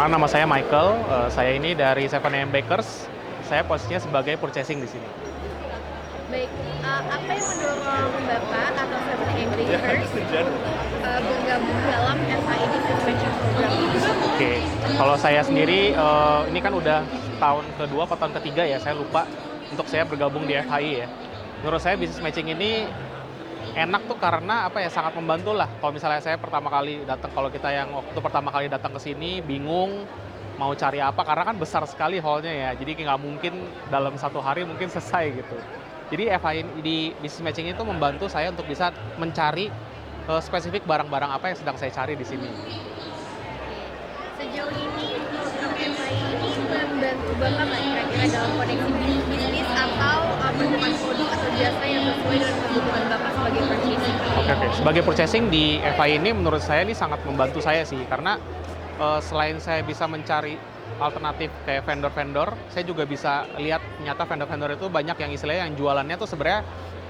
Perkenalkan, nama saya Michael. Saya ini dari 7am Bakers. Saya posisinya sebagai purchasing di sini. Baik, apa yang mendorong Bapak atau 7am Bakers untuk bergabung dalam FID Suspension Program ini? Oke, kalau saya sendiri, ini kan udah tahun kedua atau tahun ketiga ya, saya lupa, untuk saya bergabung di FHI ya. Menurut saya business matching ini enak tuh karena apa ya, sangat membantu lah. Kalau misalnya saya pertama kali datang, kalau kita yang waktu pertama kali datang ke sini bingung mau cari apa, karena kan besar sekali hallnya ya, jadi nggak mungkin dalam satu hari mungkin selesai gitu. Jadi FHI di business matching itu membantu saya untuk bisa mencari spesifik barang-barang apa yang sedang saya cari di sini. Sejauh ini program FID ini membantu Bapak nggak kira-kira dalam koneksi bisnis atau menemukan produk atau jasa yang sesuai dengan kebutuhan Bapak sebagai purchasing? Oke. Sebagai purchasing di FI ini menurut saya ini sangat membantu saya sih, karena selain saya bisa mencari alternatif kayak vendor-vendor, saya juga bisa lihat ternyata vendor-vendor itu banyak yang istilahnya yang jualannya tuh sebenarnya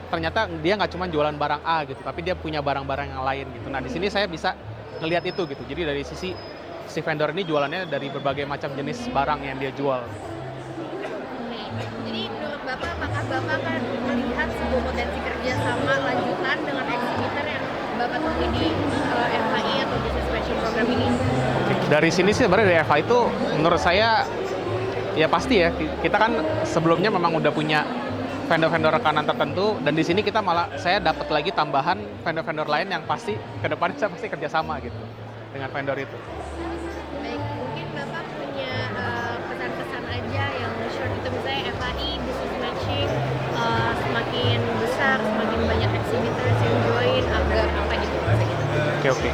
ternyata dia nggak cuma jualan barang A gitu, tapi dia punya barang-barang yang lain gitu. Nah di sini saya bisa ngelihat itu gitu. Jadi dari sisi si vendor ini jualannya dari berbagai macam jenis barang yang dia jual. Jadi menurut Bapak, apakah Bapak akan melihat sebuah potensi kerjasama lanjutan dengan exhibitor yang Bapak temui di FHI atau Business Matching Program ini? Dari sini sih sebenarnya dari FI itu menurut saya ya pasti ya, kita kan sebelumnya memang udah punya vendor-vendor rekanan tertentu, dan di sini kita malah saya dapat lagi tambahan vendor-vendor lain yang pasti ke depannya saya pasti kerjasama gitu dengan vendor itu. Baik, mungkin Bapak punya pesan-pesan aja yang short itu, misalnya FHI Business Matching semakin besar, semakin banyak exhibitors yang join agar apa gitu. Oke.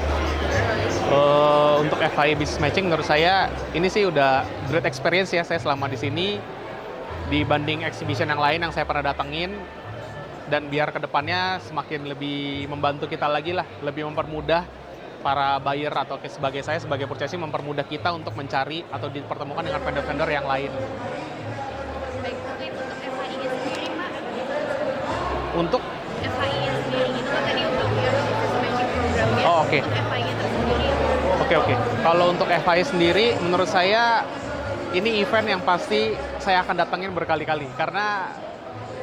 Untuk FI Business Matching menurut saya ini sih udah great experience ya saya selama di sini dibanding exhibition yang lain yang saya pernah datengin, dan biar kedepannya semakin lebih membantu kita lagi lah, lebih mempermudah para buyer atau sebagai saya sebagai purchasing mempermudah kita untuk mencari atau dipertemukan dengan vendor-vendor yang lain. Baik, mungkin untuk FHI-nya sendiri Pak, Untuk FHI-nya sendiri gitu kan tadi untuk yang Business Matching Programnya. Oh, oke. Untuk FHI-nya tersendiri. Oke. Kalau untuk FI sendiri, menurut saya ini event yang pasti saya akan datengin berkali-kali. Karena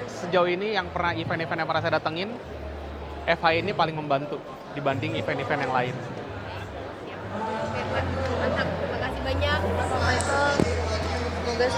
sejauh ini yang pernah event-event yang pernah saya datengin, FI ini paling membantu dibanding event-event yang lain. Oke Pak, mantap. Terima kasih banyak.